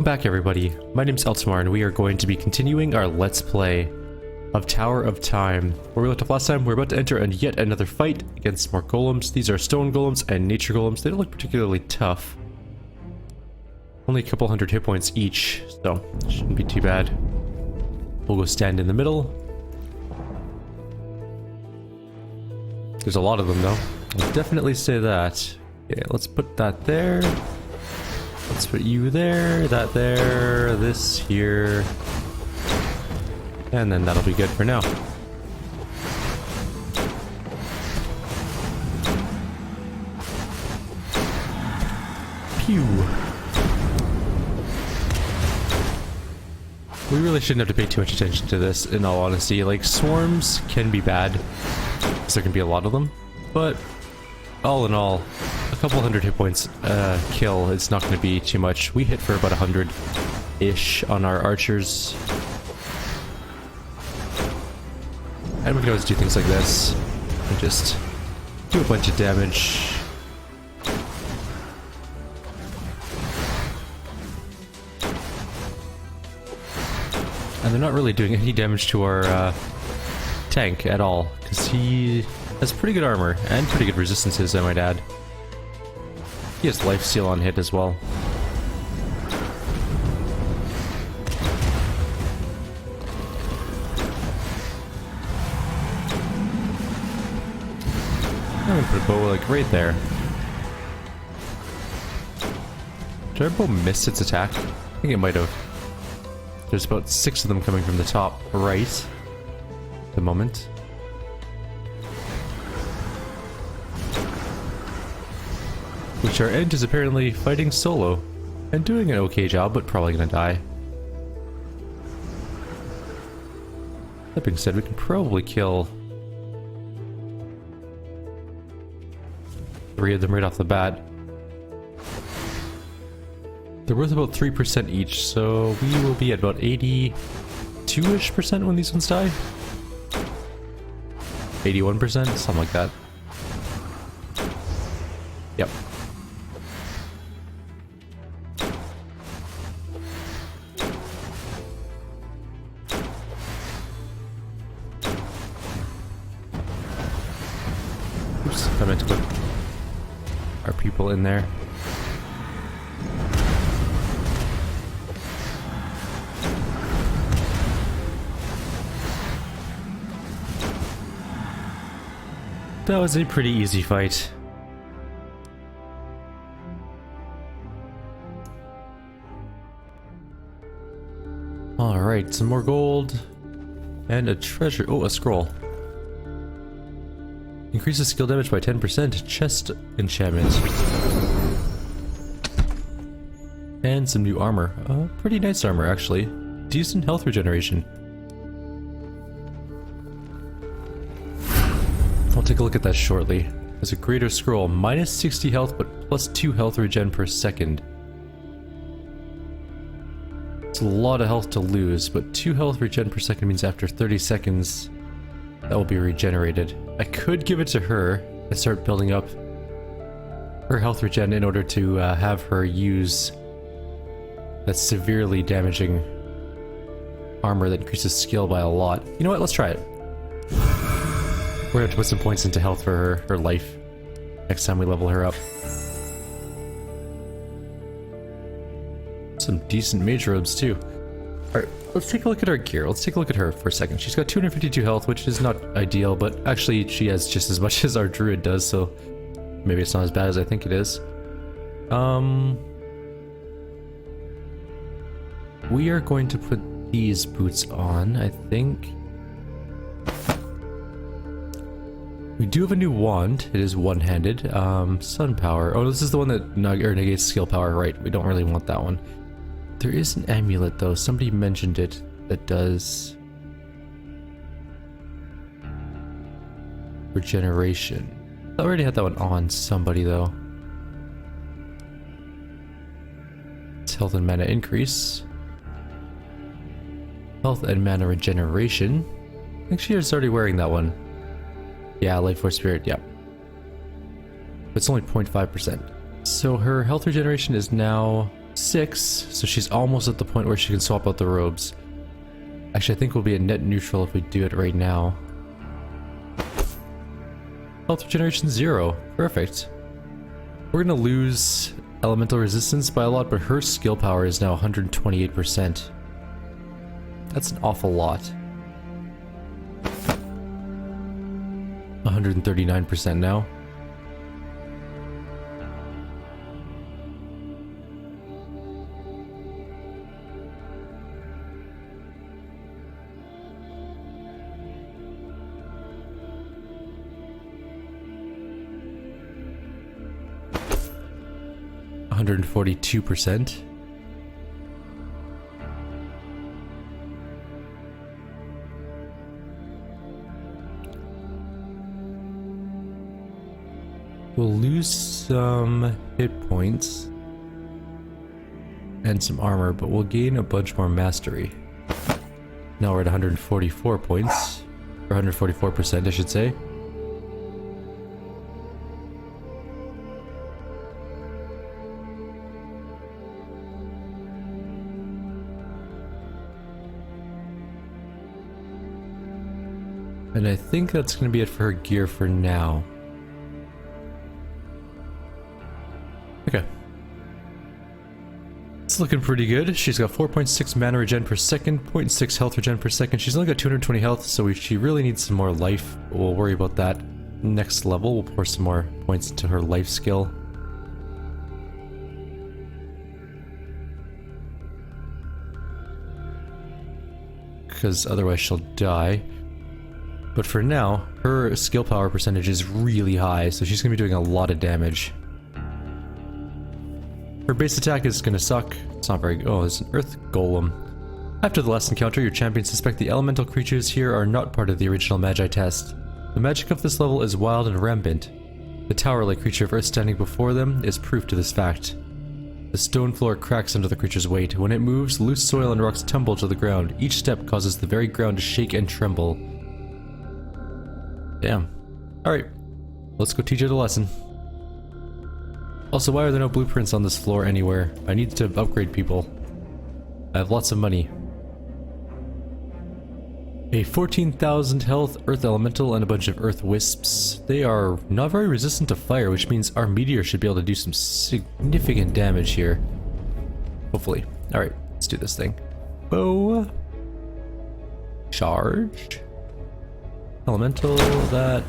Welcome back everybody, my name's Eltimar and we are going to be continuing our Let's Play of Tower of Time. Where we left off last time, we're about to enter yet another fight against more golems. These are stone golems and nature golems. They don't look particularly tough. Only a couple hundred hit points each, so shouldn't be too bad. We'll go stand in the middle. There's a lot of them though, I'll definitely say that. Okay, let's put that there. Let's put you there, that there, this here. And then that'll be good for now. Pew. We really shouldn't have to pay too much attention to this, in all honesty. Like, swarms can be bad, because there can be a lot of them, but all in all, a couple hundred hit points kill, it's not going to be too much. We hit for about 100-ish on our archers. And we can always do things like this, and just do a bunch of damage. And they're not really doing any damage to our tank at all, because he has pretty good armor, and pretty good resistances, I might add. He has life steal on hit as well. I'm gonna put a bow like right there. Did our bow miss its attack? I think it might have. There's about 6 of them coming from the top right at the moment. Which our end is apparently fighting solo and doing an okay job, but probably gonna die. That being said, we can probably kill 3 of them right off the bat. They're worth about 3% each, so we will be at about 82-ish% when these ones die. 81%, something like that. Yep. Oops, I meant to put our people in there. That was a pretty easy fight. Alright, some more gold. And a treasure. Oh, a scroll. Increases skill damage by 10%. Chest enchantment. And some new armor. Pretty nice armor, actually. Decent health regeneration. I'll take a look at that shortly. There's a greater scroll. Minus 60 health, but plus 2 health regen per second. It's a lot of health to lose, but 2 health regen per second means after 30 seconds, that will be regenerated. I could give it to her and start building up her health regen in order to have her use that severely damaging armor that increases skill by a lot. You know what? Let's try it. We're gonna have to put some points into health for her life next time we level her up. Some decent mage robes too. Alright, let's take a look at our gear. Let's take a look at her for a second. She's got 252 health, which is not ideal, but actually she has just as much as our druid does, so maybe it's not as bad as I think it is. We are going to put these boots on, I think. We do have a new wand. It is one-handed. Sun power. Oh, this is the one that negates skill power, right? We don't really want that one. There is an amulet, though. Somebody mentioned it that does regeneration. I already had that one on somebody, though. It's health and mana increase. Health and mana regeneration. I think she was already wearing that one. Yeah, Life Force Spirit, yeah. It's only 0.5%. So her health regeneration is now 6, so she's almost at the point where she can swap out the robes. Actually, I think we'll be a net neutral if we do it right now. Health regeneration 0. Perfect. We're gonna lose elemental resistance by a lot, but her skill power is now 128%. That's an awful lot. 139% now. %. We'll lose some hit points and some armor, but we'll gain a bunch more mastery. Now we're at 144 points, or 144%, I should say. And I think that's going to be it for her gear for now. Okay. It's looking pretty good. She's got 4.6 mana regen per second, 0.6 health regen per second. She's only got 220 health, so she really needs some more life. We'll worry about that next level. We'll pour some more points into her life skill. Because otherwise she'll die. But for now, her skill power percentage is really high, so she's going to be doing a lot of damage. Her base attack is going to suck. It's not very good. Oh, there's an Earth Golem. After the last encounter, your champions suspect the elemental creatures here are not part of the original Magi test. The magic of this level is wild and rampant. The tower-like creature of Earth standing before them is proof to this fact. The stone floor cracks under the creature's weight. When it moves, loose soil and rocks tumble to the ground. Each step causes the very ground to shake and tremble. Damn. Alright, let's go teach it a lesson. Also, why are there no blueprints on this floor anywhere? I need to upgrade people. I have lots of money. A 14,000 health Earth Elemental and a bunch of Earth Wisps. They are not very resistant to fire, which means our meteor should be able to do some significant damage here. Hopefully. Alright, let's do this thing. Bow. Charge. Elemental, that.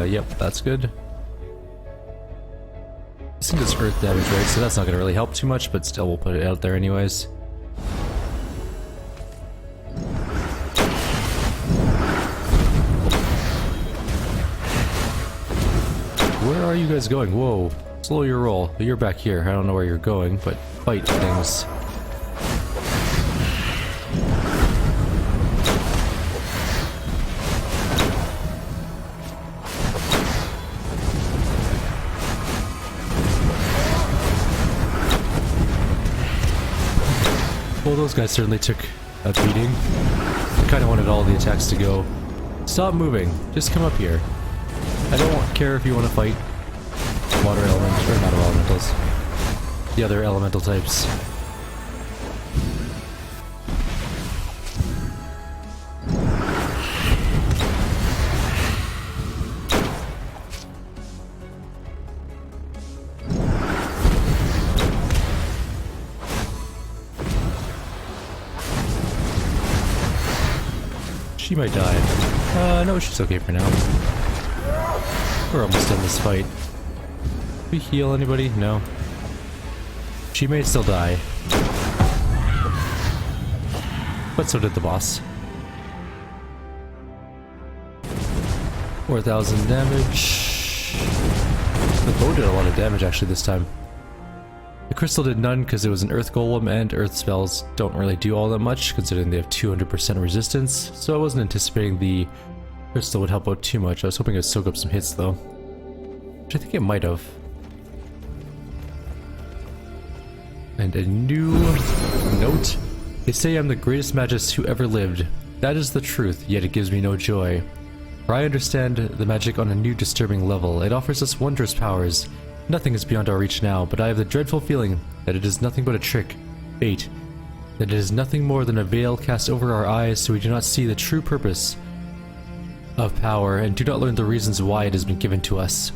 Yep, that's good. This thing does earth damage, right? So that's not gonna really help too much, but still we'll put it out there anyways. Where are you guys going? Whoa, slow your roll. You're back here. I don't know where you're going, but fight things. Well, those guys certainly took a beating. I kind of wanted all the attacks to go. Stop moving. Just come up here. I don't care if you want to fight water elementals, or not elementals. The other elemental types. She might die. No, she's okay for now. We're almost done this fight. Did we heal anybody? No. She may still die. But so did the boss. 4,000 damage. The bow did a lot of damage actually this time. The crystal did none because it was an earth golem, and earth spells don't really do all that much considering they have 200% resistance, so I wasn't anticipating the crystal would help out too much. I was hoping it would soak up some hits though, which I think it might have. And a new note. They say I'm the greatest magus who ever lived. That is the truth, yet it gives me no joy. For I understand the magic on a new disturbing level. It offers us wondrous powers, Nothing is beyond our reach now, but I have the dreadful feeling that it is nothing but a trick, bait, that it is nothing more than a veil cast over our eyes so we do not see the true purpose of power and do not learn the reasons why it has been given to us.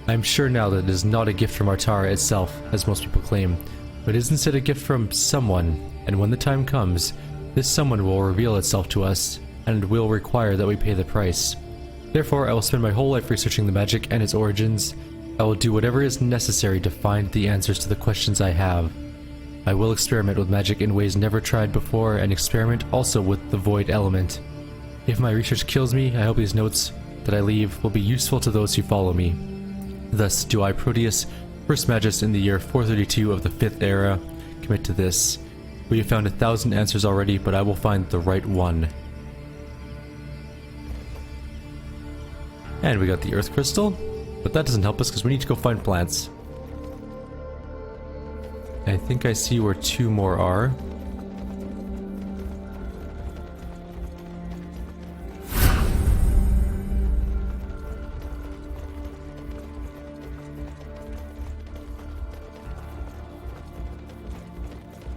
I am sure now that it is not a gift from Artara itself, as most people claim, but is instead a gift from someone, and when the time comes, this someone will reveal itself to us, and will require that we pay the price. Therefore, I will spend my whole life researching the magic and its origins. I will do whatever is necessary to find the answers to the questions I have. I will experiment with magic in ways never tried before, and experiment also with the void element. If my research kills me, I hope these notes that I leave will be useful to those who follow me. Thus do I, Proteus, First Magus in the year 432 of the 5th era, commit to this. We have found 1,000 answers already, but I will find the right one. And we got the Earth Crystal, but that doesn't help us because we need to go find plants. I think I see where 2 more are.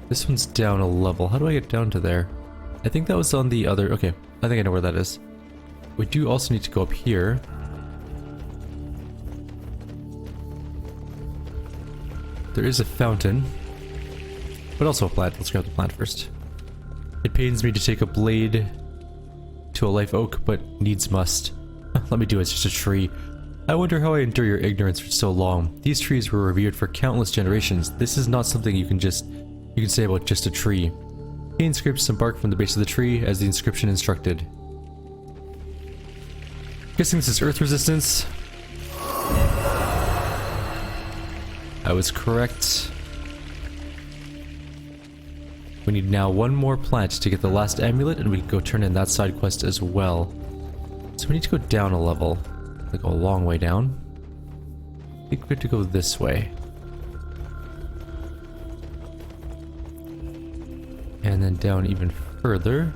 This one's down a level. How do I get down to there? I think that was on the other... Okay, I think I know where that is. We do also need to go up here. There is a fountain, but also a plant. Let's grab the plant first. It pains me to take a blade to a live oak, but needs must. Let me do it, it's just a tree. I wonder how I endure your ignorance for so long. These trees were revered for countless generations. This is not something you can say about just a tree. Cain scraped some bark from the base of the tree as the inscription instructed. Guessing this is earth resistance. I was correct. We need now 1 more plant to get the last amulet, and we can go turn in that side quest as well. So we need to go down a level. Like a long way down. I think we have to go this way. And then down even further.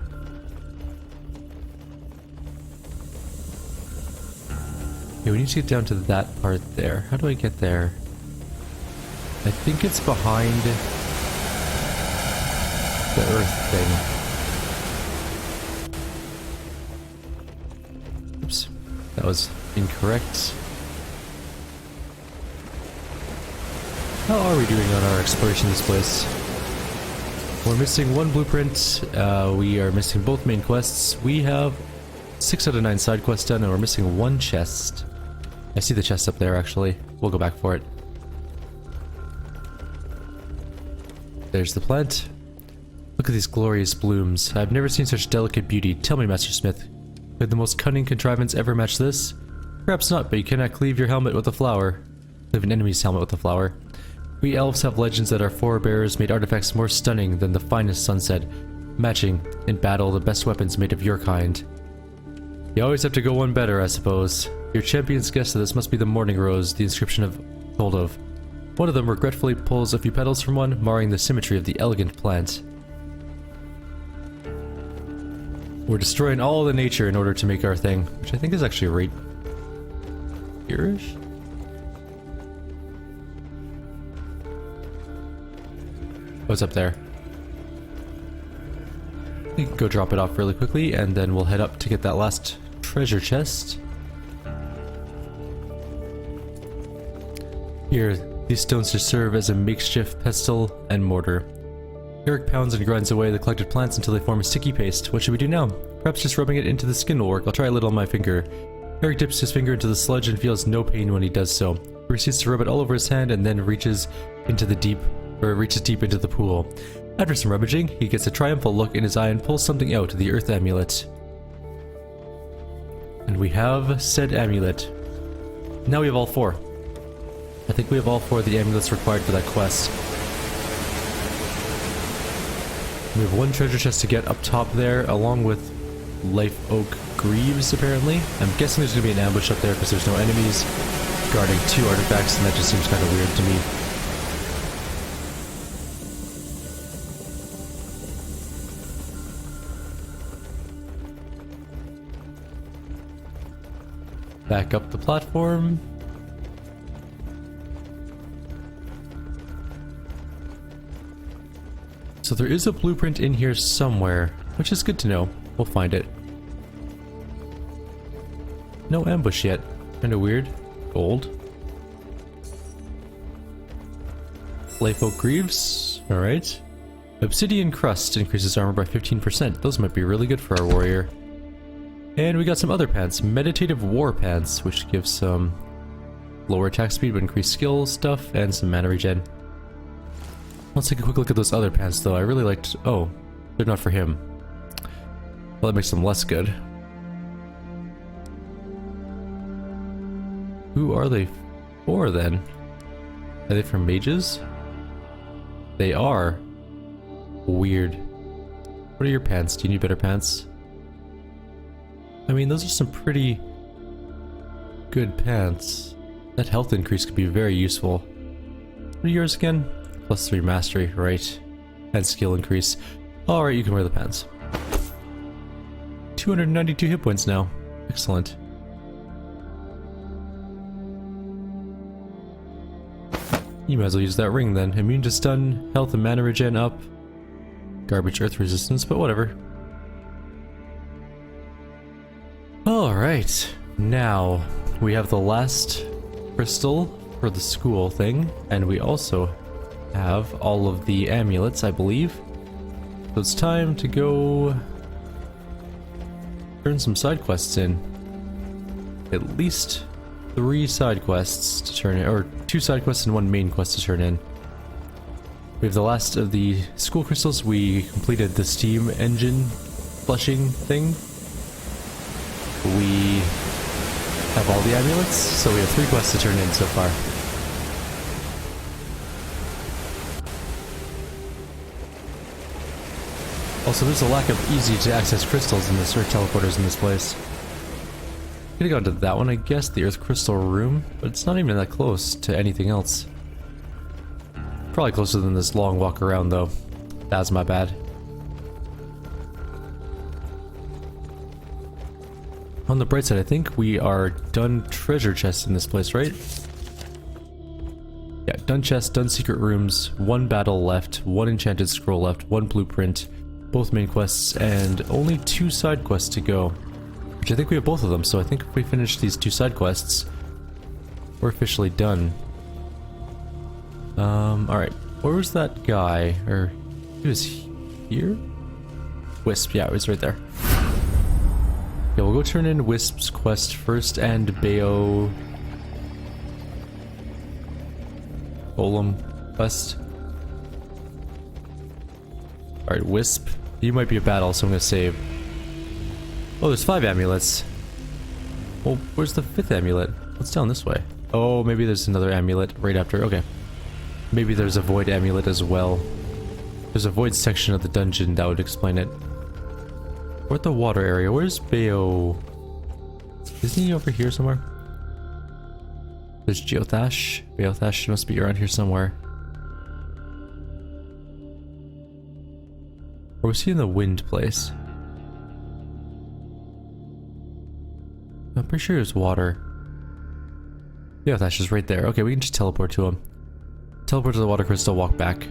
Okay, we need to get down to that part there. How do I get there? I think it's behind the earth thing. Oops, that was incorrect. How are we doing on our exploration of this place? We're missing 1 blueprint, we are missing both main quests. We have 6 out of 9 side quests done, and we're missing 1 chest. I see the chest up there, actually. We'll go back for it. There's the plant. Look at these glorious blooms. I've never seen such delicate beauty. Tell me, Master Smith, could the most cunning contrivance ever match this? Perhaps not, but you cannot cleave your helmet with a flower. Cleave an enemy's helmet with a flower. We elves have legends that our forebears made artifacts more stunning than the finest sunset, matching, in battle, the best weapons made of your kind. You always have to go one better, I suppose. Your champions guess that this must be the morning rose the inscription told of. One of them regretfully pulls a few petals from one, marring the symmetry of the elegant plant. We're destroying all the nature in order to make our thing, which I think is actually right here-ish? What's up there? We can go drop it off really quickly, and then we'll head up to get that last treasure chest. Here, these stones just serve as a makeshift pestle and mortar. Eric pounds and grinds away the collected plants until they form a sticky paste. What should we do now? Perhaps just rubbing it into the skin will work. I'll try a little on my finger. Eric dips his finger into the sludge and feels no pain when he does so. He proceeds to rub it all over his hand and then reaches deep into the pool. After some rummaging, he gets a triumphant look in his eye and pulls something out, the earth amulet. And we have said amulet. Now we have all 4. I think we have all 4 of the amulets required for that quest. We have 1 treasure chest to get up top there, along with life oak greaves, apparently. I'm guessing there's going to be an ambush up there because there's no enemies guarding 2 artifacts, and that just seems kind of weird to me. Back up the platform. So there is a blueprint in here somewhere, which is good to know. We'll find it. No ambush yet. Kinda weird. Gold. Layfolk Greaves. Alright. Obsidian Crust increases armor by 15%. Those might be really good for our warrior. And we got some other pants. Meditative War Pants, which gives some lower attack speed but increased skill stuff, and some mana regen. Let's take a quick look at those other pants though. I really liked... Oh, they're not for him. Well, that makes them less good. Who are they for then? Are they for mages? They are. Weird. What are your pants? Do you need better pants? I mean, those are some pretty good pants. That health increase could be very useful. What are yours again? +3 mastery, right. And skill increase. Alright, you can wear the pants. 292 hit points now. Excellent. You might as well use that ring then. Immune to stun, health and mana regen up. Garbage earth resistance, but whatever. Alright, now we have the last crystal for the school thing, and we also have all of the amulets, I believe. So it's time to go turn some side quests in. At least 3 side quests to turn in, or 2 side quests and 1 main quest to turn in. We have the last of the school crystals. We completed the steam engine flushing thing. We have all the amulets, so we have 3 quests to turn in so far. Also, there's a lack of easy to access crystals in this, or teleporters in this place. Could have gone to that one, I guess, the Earth Crystal Room, but it's not even that close to anything else. Probably closer than this long walk around, though. That's my bad. On the bright side, I think we are done treasure chests in this place, right? Yeah, done chests, done secret rooms, 1 battle left, 1 enchanted scroll left, 1 blueprint, both main quests, and only 2 side quests to go. Which I think we have both of them, so I think if we finish these 2 side quests, we're officially done. Alright. Where was that guy? Or, he was here? Wisp, yeah, it was right there. Yeah, we'll go turn in Wisp's quest first, and Bayo... Golem quest. Alright, Wisp. You might be a battle, so I'm gonna save. Oh, there's 5 amulets. Well, where's the 5th amulet? What's down this way? Oh, maybe there's another amulet right after. Okay. Maybe there's a void amulet as well. There's a void section of the dungeon that would explain it. We're at the water area. Where's Bayo? Isn't he over here somewhere? There's Geothash. Geothash must be around here somewhere. Or was he in the wind place? I'm pretty sure it was water. Geothash is right there. Okay, we can just teleport to him. Teleport to the water crystal, walk back.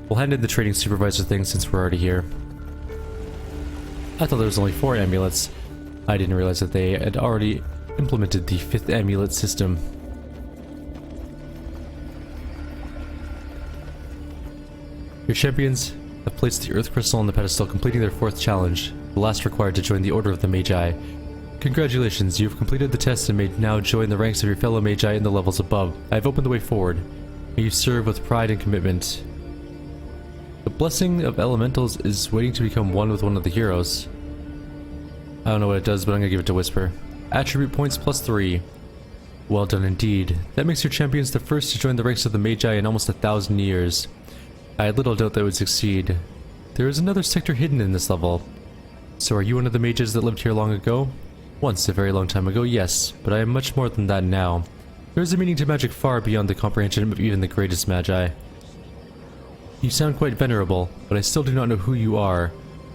We'll hand in the trading supervisor thing since we're already here. I thought there was only 4 amulets. I didn't realize that they had already implemented the 5th amulet system. Your champions have placed the Earth Crystal on the pedestal, completing their 4th challenge, the last required to join the Order of the Magi. Congratulations, you have completed the test and may now join the ranks of your fellow Magi in the levels above. I have opened the way forward. May you serve with pride and commitment. The blessing of elementals is waiting to become one with one of the heroes. I don't know what it does, but I'm gonna give it to Whisper. Attribute points +3. Well done indeed. That makes your champions the first to join the ranks of the Magi in almost 1,000 years. I had little doubt they would succeed. There is another sector hidden in this level. So are you one of the mages that lived here long ago? Once, a very long time ago, yes, but I am much more than that now. There is a meaning to magic far beyond the comprehension of even the greatest magi. You sound quite venerable, but I still do not know who you are.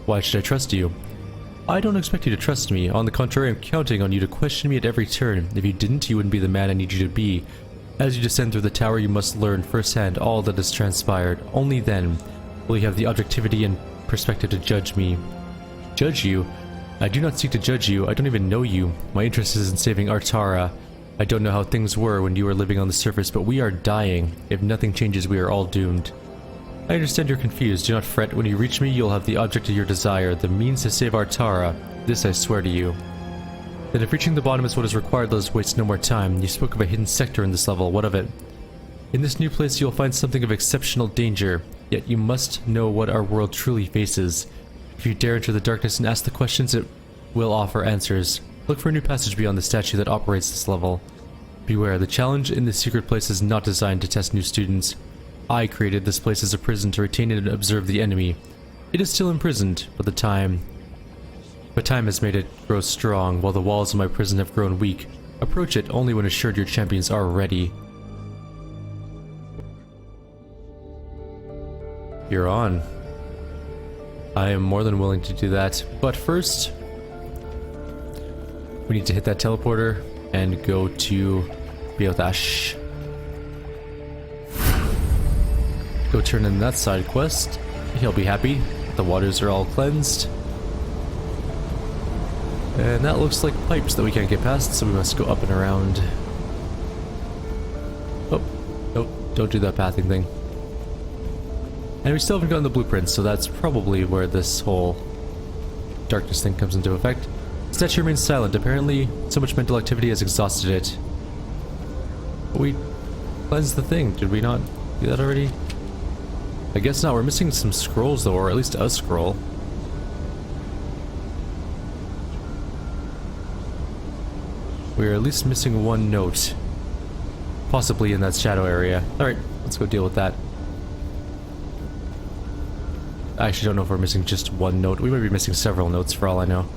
Why should I trust you? I don't expect you to trust me. On the contrary, I'm counting on you to question me at every turn. If you didn't, you wouldn't be the man I need you to be. As you descend through the tower, you must learn firsthand all that has transpired. Only then Will you have the objectivity and perspective to judge me? Judge you? I do not seek to judge you. I don't even know you. My interest is in saving Artara. I don't know how things were when you were living on the surface, but we are dying. If nothing changes, we are all doomed. I understand you're confused. Do not fret. When you reach me, you'll have the object of your desire, the means to save Artara. This I swear to you. Then if reaching the bottom is what is required, let us waste no more time. You spoke of a hidden sector in this level. What of it? In this new place, you'll find something of exceptional danger. Yet you must know what our world truly faces. If you dare enter the darkness and ask the questions, it will offer answers. Look for a new passage beyond the statue that operates this level. Beware, the challenge in this secret place is not designed to test new students. I created this place as a prison to retain and observe the enemy. It is still imprisoned, but time has made it grow strong, while the walls of my prison have grown weak. Approach it only when assured your champions are ready. You're on. I am more than willing to do that, but first we need to hit that teleporter and go to Blahhumbug. Go turn in that side quest. He'll be happy. The waters are all cleansed. And that looks like pipes that we can't get past, so we must go up and around. Oh, nope, don't do that pathing thing. And we still haven't gotten the blueprints, so that's probably where this whole darkness thing comes into effect. The statue remains silent. Apparently, so much mental activity has exhausted it. But we cleansed the thing. Did we not do that already? I guess not. We're missing some scrolls, though, or at least a scroll. We're at least missing one note. Possibly in that shadow area. Alright, let's go deal with that. I actually don't know if we're missing just one note. We might be missing several notes for all I know.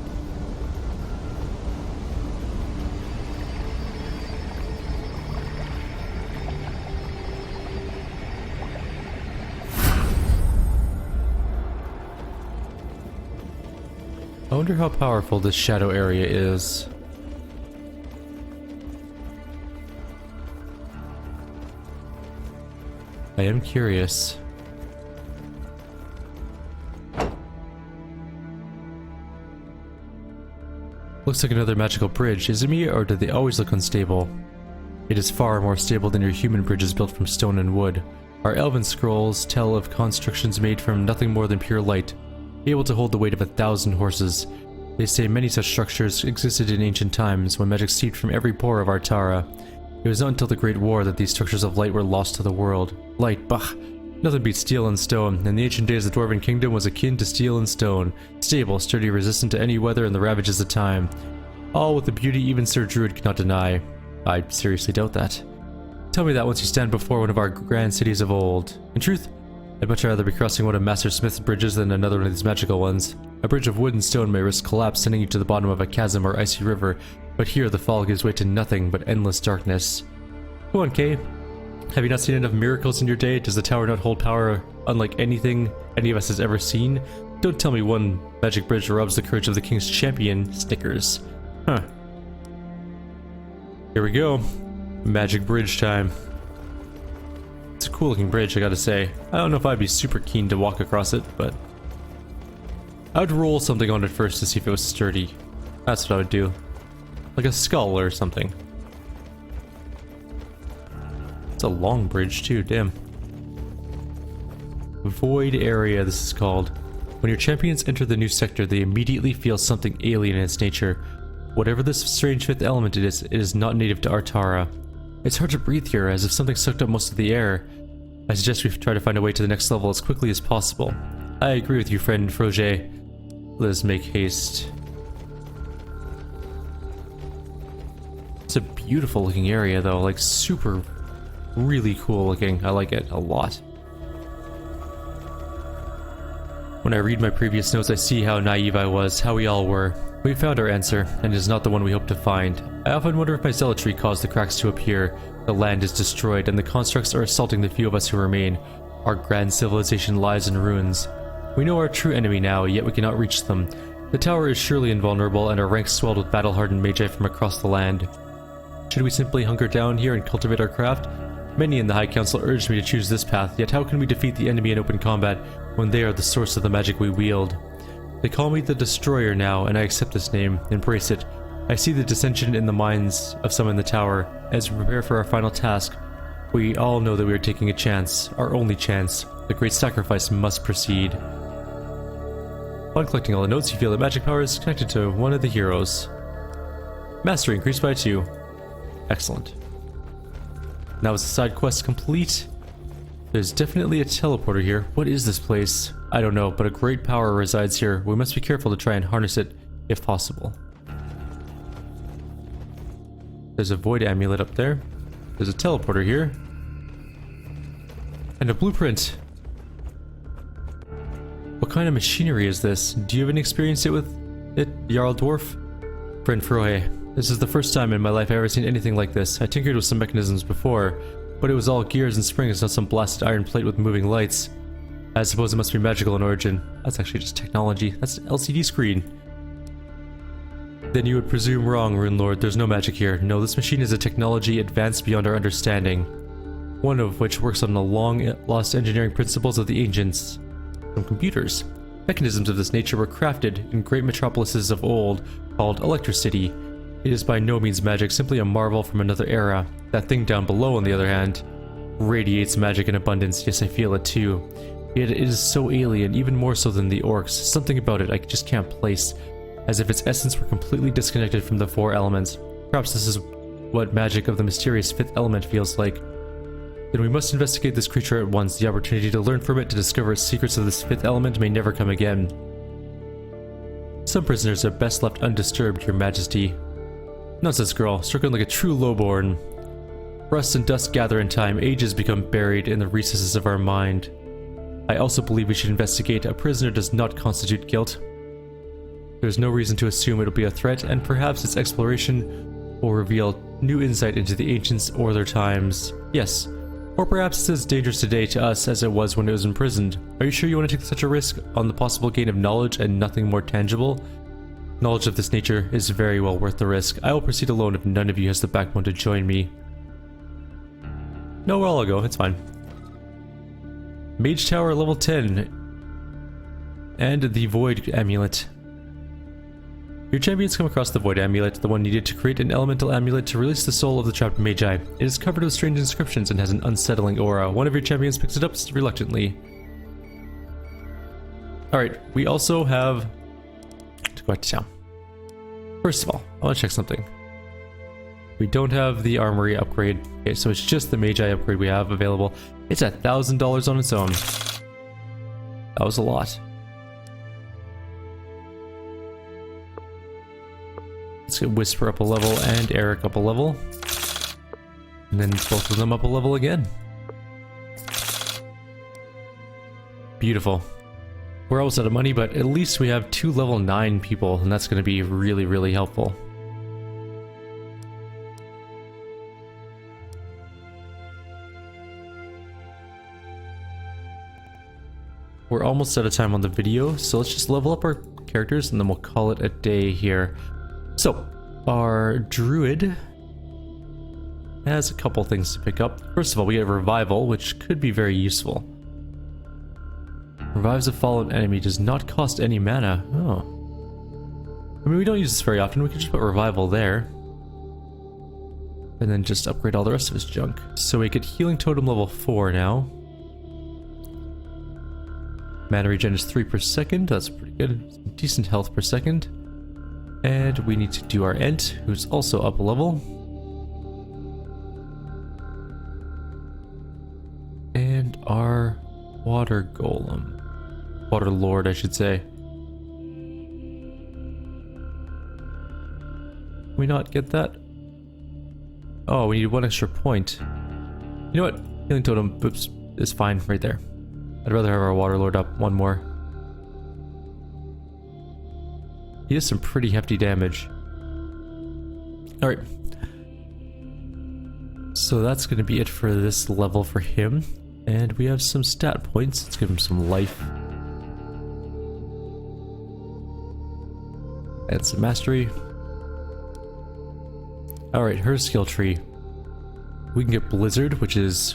I wonder how powerful this shadow area is. I am curious. Looks like another magical bridge. Is it me, or do they always look unstable? It is far more stable than your human bridges built from stone and wood. Our elven scrolls tell of constructions made from nothing more than pure light, able to hold the weight of 1,000 horses. They say many such structures existed in ancient times, when magic seeped from every pore of Artara. It was not until the Great War that these structures of light were lost to the world. Light, bah! Nothing beats steel and stone. In the ancient days, the Dwarven Kingdom was akin to steel and stone. Stable, sturdy, resistant to any weather and the ravages of time. All with a beauty even Sir Druid cannot deny. I seriously doubt that. Tell me that once you stand before one of our grand cities of old. In truth, I'd much rather be crossing one of Master Smith's bridges than another one of these magical ones. A bridge of wood and stone may risk collapse, sending you to the bottom of a chasm or icy river, but here the fall gives way to nothing but endless darkness. Go on, Kay. Have you not seen enough miracles in your day? Does the tower not hold power unlike anything any of us has ever seen? Don't tell me one magic bridge robs the courage of the king's champion. Snickers. Huh. Here we go. Magic bridge time. It's a cool looking bridge, I gotta say. I don't know if I'd be super keen to walk across it, but I would roll something on it first to see if it was sturdy. That's what I would do. Like a skull or something. It's a long bridge too, damn. Void area, this is called. When your champions enter the new sector, they immediately feel something alien in its nature. Whatever this strange fifth element it is not native to Artara. It's hard to breathe here, as if something sucked up most of the air. I suggest we try to find a way to the next level as quickly as possible. I agree with you, friend Froger. Let us make haste. It's a beautiful looking area though, like super, really cool looking. I like it a lot. When I read my previous notes, I see how naive I was, how we all were. We found our answer, and it is not the one we hoped to find. I often wonder if my zealotry caused the cracks to appear. The land is destroyed, and the constructs are assaulting the few of us who remain. Our grand civilization lies in ruins. We know our true enemy now, yet we cannot reach them. The tower is surely invulnerable, and our ranks swelled with battle-hardened magi from across the land. Should we simply hunker down here and cultivate our craft? Many in the High Council urged me to choose this path, yet how can we defeat the enemy in open combat when they are the source of the magic we wield. They call me the Destroyer now, and I accept this name, embrace it. I see the dissension in the minds of some in the tower. As we prepare for our final task, we all know that we are taking a chance, our only chance. The great sacrifice must proceed. Upon collecting all the notes, you feel that magic power is connected to one of the heroes. Mastery increased by 2. Excellent. Now is the side quest complete? There's definitely a teleporter here. What is this place? I don't know, but a great power resides here. We must be careful to try and harness it, if possible. There's a void amulet up there. There's a teleporter here. And a blueprint. What kind of machinery is this? Do you have any experience with it, Jarl Dwarf? Friend Frohe, this is the first time in my life I've ever seen anything like this. I tinkered with some mechanisms before, but it was all gears and springs, not some blasted iron plate with moving lights. I suppose it must be magical in origin. That's actually just technology. That's an LCD screen. Then you would presume wrong, Rune Lord. There's no magic here. No, this machine is a technology advanced beyond our understanding. One of which works on the long-lost engineering principles of the ancients. From computers. Mechanisms of this nature were crafted in great metropolises of old, called Electricity. It is by no means magic, simply a marvel from another era. That thing down below, on the other hand, radiates magic in abundance. Yes, I feel it too. Yet it is so alien, even more so than the orcs. Something about it I just can't place, as if its essence were completely disconnected from the 4 elements. Perhaps this is what magic of the mysterious 5th element feels like. Then we must investigate this creature at once. The opportunity to learn from it, to discover its secrets of this 5th element may never come again. Some prisoners are best left undisturbed, Your Majesty. Nonsense, girl. Stricken like a true lowborn. Rust and dust gather in time. Ages become buried in the recesses of our mind. I also believe we should investigate. A prisoner does not constitute guilt. There's no reason to assume it'll be a threat, and perhaps its exploration will reveal new insight into the ancients or their times. Yes. Or perhaps it's as dangerous today to us as it was when it was imprisoned. Are you sure you want to take such a risk on the possible gain of knowledge and nothing more tangible? Knowledge of this nature is very well worth the risk. I will proceed alone if none of you has the backbone to join me. No, well, I'll go. It's fine. Mage Tower level 10. And the Void Amulet. Your champions come across the Void Amulet, the one needed to create an elemental amulet to release the soul of the trapped Magi. It is covered with strange inscriptions and has an unsettling aura. One of your champions picks it up reluctantly. Alright, we also have to go back to town. First of all, I want to check something. We don't have the armory upgrade. Okay, so it's just the Magi upgrade we have available. It's $1,000 on its own. That was a lot. Let's get Whisper up a level and Eric up a level. And then both of them up a level again. Beautiful. We're almost out of money, but at least we have 2 level 9 people, and that's going to be really, really helpful. We're almost out of time on the video, so let's just level up our characters and then we'll call it a day here. So, our druid has a couple things to pick up. First of all, we have Revival, which could be very useful. Revives a fallen enemy, does not cost any mana. Oh. I mean, we don't use this very often. We could just put Revival there. And then just upgrade all the rest of his junk. So we get Healing Totem level 4 now. Mana regen is 3 per second. That's pretty good. Decent health per second. And we need to do our Ent, who's also up a level. And our Water Golem. Water Lord, I should say. Can we not get that? Oh, we need 1 extra point. You know what? Healing Totem, oops, is fine right there. I'd rather have our Water Lord up 1 more. He does some pretty hefty damage. Alright. So that's going to be it for this level for him. And we have some stat points. Let's give him some life. And some mastery. Alright, her skill tree. We can get Blizzard, which is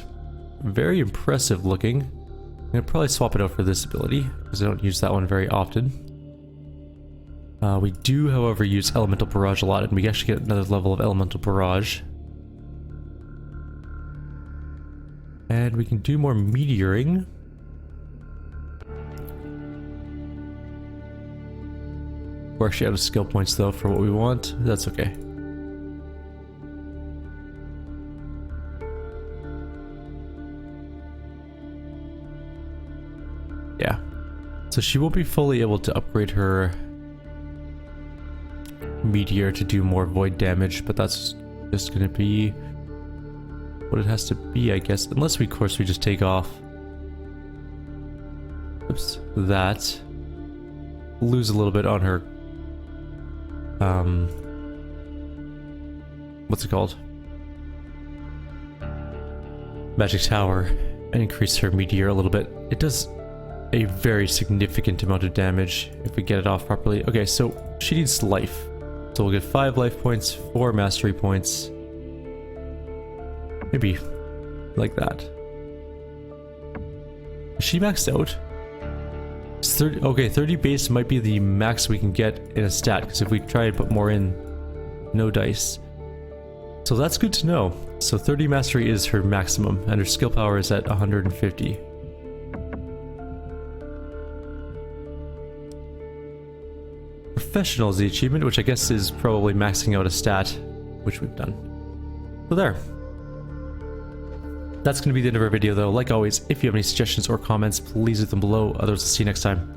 very impressive looking. gonna probably swap it out for this ability, because I don't use that one very often. We do, however, use Elemental Barrage a lot, and we actually get another level of Elemental Barrage. And we can do more Meteoring. We're actually out of skill points, though, for what we want. That's okay. Yeah. So she won't be fully able to upgrade her Meteor to do more void damage, but that's just gonna be what it has to be, I guess. Unless we, of course, we just take off. Oops. That. Lose a little bit on her. What's it called? Magic Tower, and increase her Meteor a little bit. It does a very significant amount of damage if we get it off properly. Okay, so she needs life. So we'll get 5 life points, 4 mastery points. Maybe like that. Is she maxed out? It's 30, okay, 30 base might be the max we can get in a stat, because if we try and put more in, no dice. So that's good to know. So 30 mastery is her maximum, and her skill power is at 150. Professional is the achievement, which I guess is probably maxing out a stat, which we've done. So there. That's going to be the end of our video, though. Like always, if you have any suggestions or comments, please leave them below. Otherwise, I'll see you next time.